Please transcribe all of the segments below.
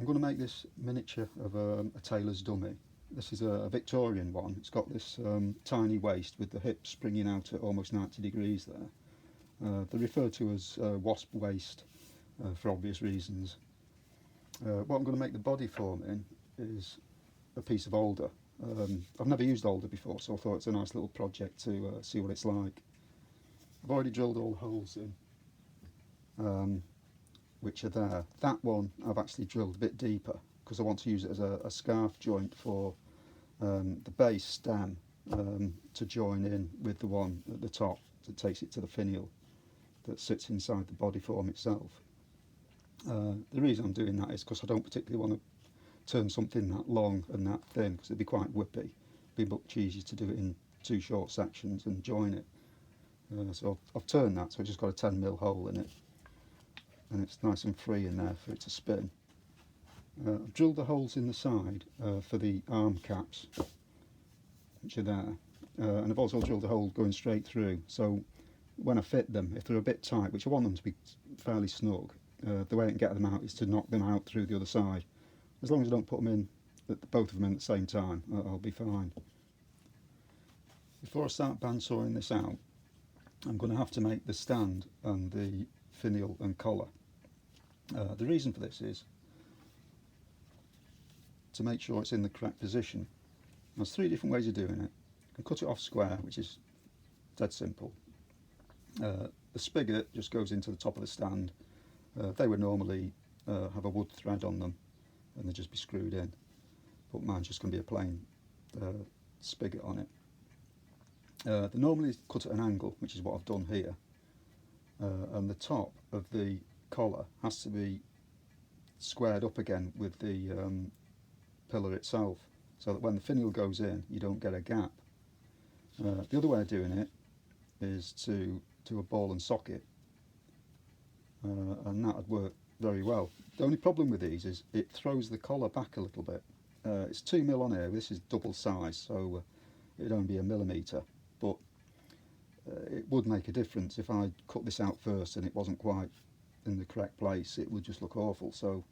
I'm going to make this miniature of a tailor's dummy. This is a Victorian one. It's got this tiny waist with the hips springing out at almost 90 degrees there. They're referred to as wasp waist for obvious reasons. What I'm going to make the body form in is a piece of alder. I've never used alder before, so I thought it's a nice little project to see what it's like. I've already drilled all the holes in, which are there. That one I've actually drilled a bit deeper because I want to use it as a scarf joint for the base stem to join in with the one at the top that takes it to the finial that sits inside the body form itself. The reason I'm doing that is because I don't particularly want to turn something that long and that thin because it'd be quite whippy. It'd be much easier to do it in two short sections and join it. So I've turned that, so I've just got a 10mm hole in it, and it's nice and free in there for it to spin. I've drilled the holes in the side for the arm caps, which are there, and I've also drilled a hole going straight through, so when I fit them, if they're a bit tight, which I want them to be fairly snug, the way I can get them out is to knock them out through the other side. As long as I don't put them in, both of them in at the same time, I'll be fine. Before I start bandsawing this out, I'm going to have to make the stand and the finial and collar. The reason for this is to make sure it's in the correct position. There's three different ways of doing it. You can cut it off square, which is dead simple. The spigot just goes into the top of the stand. They would normally have a wood thread on them and they'd just be screwed in, but mine's just going to be a plain spigot on it. They normally cut at an angle, which is what I've done here, and the top of the collar has to be squared up again with the pillar itself, so that when the finial goes in you don't get a gap. The other way of doing it is to do a ball and socket, and that would work very well. The only problem with these is it throws the collar back a little bit. It's 2mm on here, this is double size, so it'd only be a millimetre, but it would make a difference if I cut this out first and it wasn't quite in the correct place. It would just look awful, so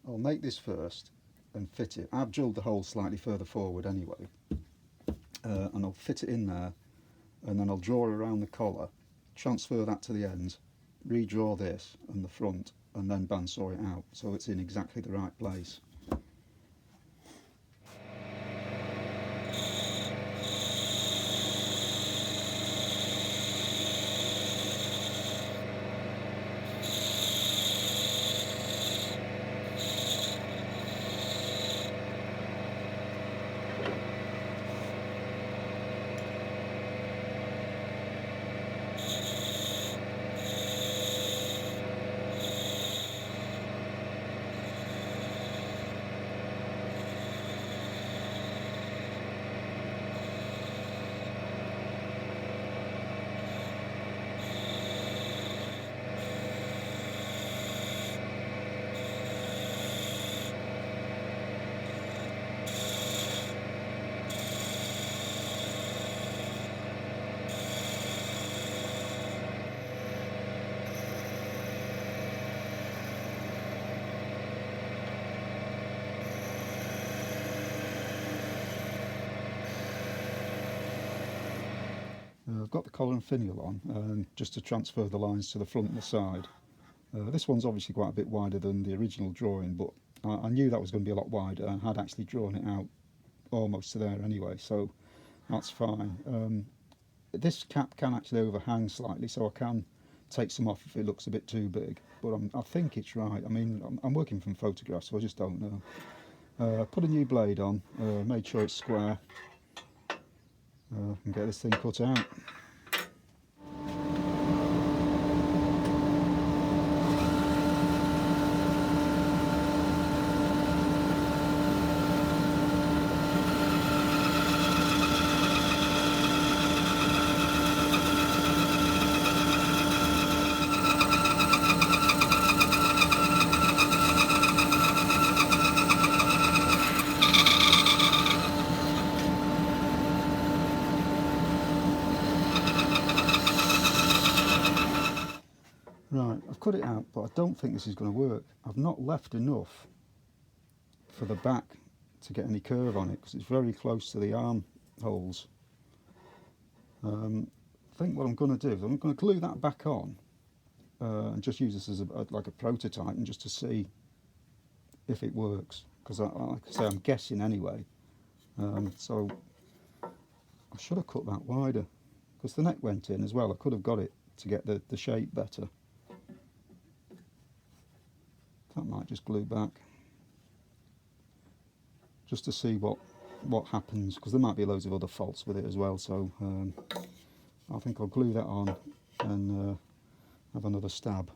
I'll make this first and fit it. I've drilled the hole slightly further forward anyway, and I'll fit it in there, and then I'll draw around the collar, transfer that to the ends, redraw this and the front, and then bandsaw it out so it's in exactly the right place. I've got the collar and finial on, just to transfer the lines to the front and the side. This one's obviously quite a bit wider than the original drawing, but I knew that was going to be a lot wider and had actually drawn it out almost to there anyway, so that's fine. This cap can actually overhang slightly, so I can take some off if it looks a bit too big, but I think it's right. I mean, I'm working from photographs, so I just don't know. Put a new blade on, made sure it's square, and get this thing cut out. Right, I've cut it out, but I don't think this is going to work. I've not left enough for the back to get any curve on it because it's very close to the arm holes. I think what I'm going to do is I'm going to glue that back on and just use this as like a prototype and just to see if it works, because like I say, I'm guessing anyway. So I should have cut that wider because the neck went in as well. I could have got it to get the shape better. That might just glue back just to see what happens, because there might be loads of other faults with it as well. So I think I'll glue that on and have another stab.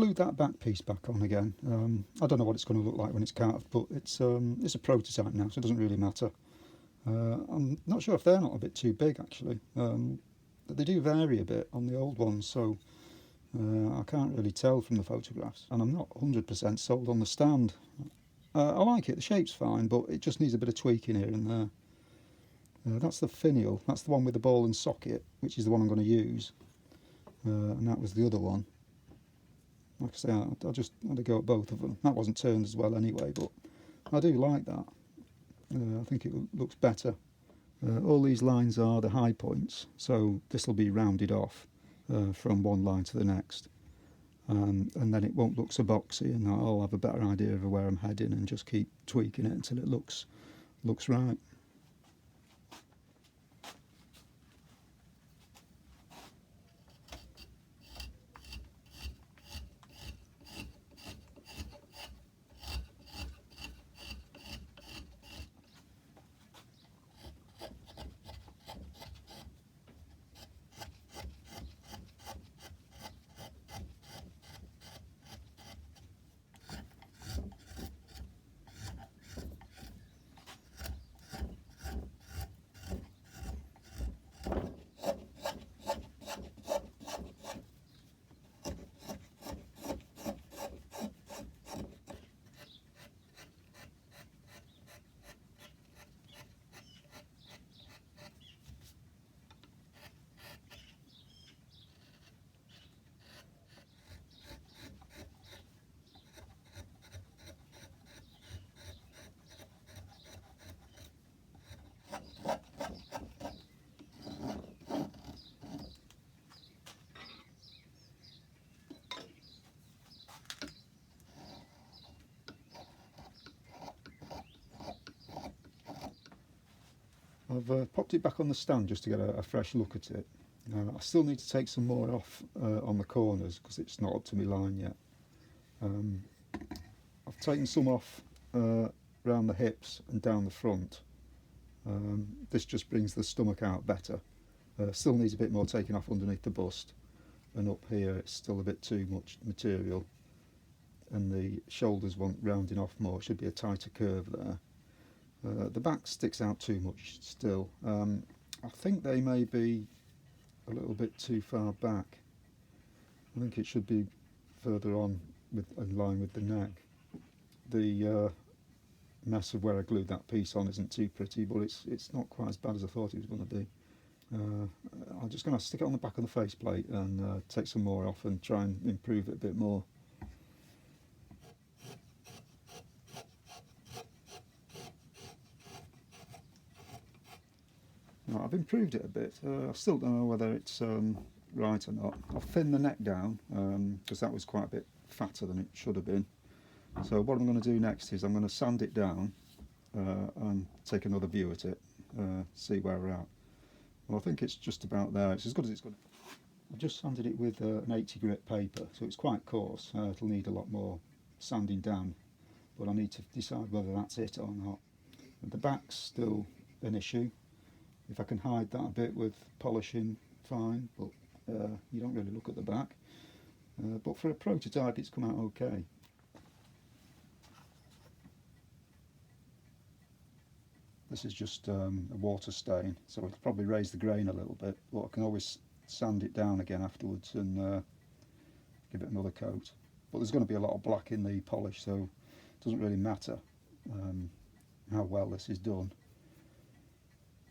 glued that back piece back on again. I don't know what it's going to look like when it's carved, but it's a prototype now, so it doesn't really matter. I'm not sure if they're not a bit too big actually. But they do vary a bit on the old ones, so I can't really tell from the photographs. And I'm not 100% sold on the stand. I like it, the shape's fine, but it just needs a bit of tweaking here and there. That's the finial, that's the one with the ball and socket, which is the one I'm going to use. And that was the other one. Like I say, I just had to go at both of them. That wasn't turned as well anyway, but I do like that. I think it looks better. All these lines are the high points, so this will be rounded off from one line to the next. And then it won't look so boxy, and I'll have a better idea of where I'm heading and just keep tweaking it until it looks right. I've popped it back on the stand just to get a fresh look at it. I still need to take some more off on the corners because it's not up to my line yet. I've taken some off around the hips and down the front. This just brings the stomach out better. Still needs a bit more taken off underneath the bust, and up here it's still a bit too much material, and the shoulders want rounding off more. Should be a tighter curve there. The back sticks out too much still. I think they may be a little bit too far back. I think it should be further on in line with the neck. The mess of where I glued that piece on isn't too pretty, but it's not quite as bad as I thought it was going to be. I'm just going to stick it on the back of the faceplate and take some more off and try and improve it a bit more. I've improved it a bit. I still don't know whether it's right or not. I've thinned the neck down because that was quite a bit fatter than it should have been. So what I'm going to do next is I'm going to sand it down and take another view at it, see where we're at. Well, I think it's just about there. It's as good as it's going to. I've just sanded it with an 80 grit paper, so it's quite coarse. It'll need a lot more sanding down, but I need to decide whether that's it or not. The back's still an issue. If I can hide that a bit with polishing, fine, but you don't really look at the back. But for a prototype it's come out okay. This is just a water stain, so it'll probably raise the grain a little bit, but I can always sand it down again afterwards and give it another coat. But there's going to be a lot of black in the polish, so it doesn't really matter how well this is done.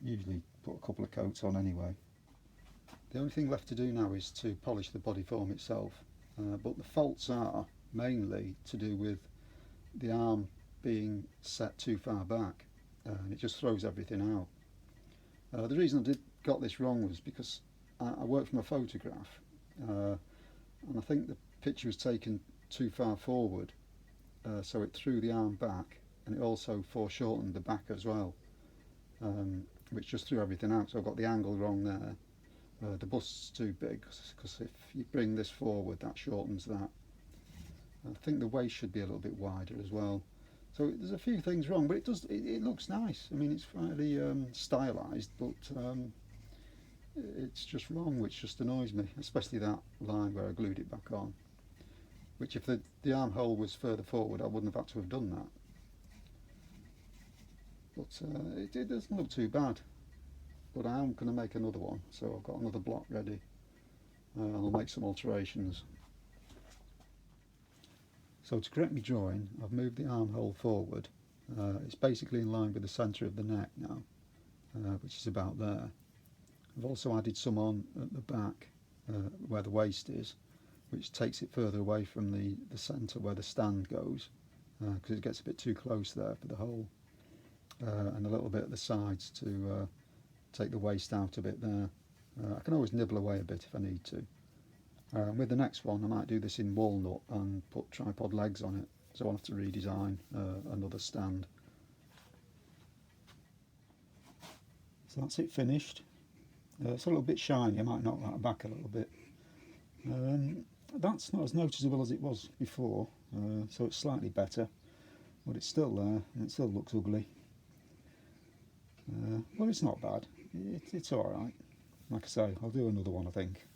Usually put a couple of coats on anyway. The only thing left to do now is to polish the body form itself, but the faults are mainly to do with the arm being set too far back, and it just throws everything out. The reason I got this wrong was because I worked from a photograph, and I think the picture was taken too far forward, so it threw the arm back, and it also foreshortened the back as well, which just threw everything out. So I got the angle wrong there. The bust's too big, because if you bring this forward, that shortens that. I think the waist should be a little bit wider as well. So there's a few things wrong, but it looks nice. I mean, it's fairly stylised, but it's just wrong, which just annoys me, especially that line where I glued it back on. which if the armhole was further forward I wouldn't have had to have done that. But it doesn't look too bad. But I am going to make another one, so I've got another block ready, and I'll make some alterations. So to correct my drawing, I've moved the armhole forward. It's basically in line with the centre of the neck now, which is about there. I've also added some on at the back where the waist is, which takes it further away from the centre where the stand goes, because it gets a bit too close there for the hole, and a little bit at the sides to take the waist out a bit there. I can always nibble away a bit if I need to. With the next one I might do this in walnut and put tripod legs on it, so I'll have to redesign another stand. So that's it finished. It's a little bit shiny, I might knock that back a little bit. That's not as noticeable as it was before, so it's slightly better, but it's still there and it still looks ugly. Well, it's not bad, it's alright. Like I say, I'll do another one I think.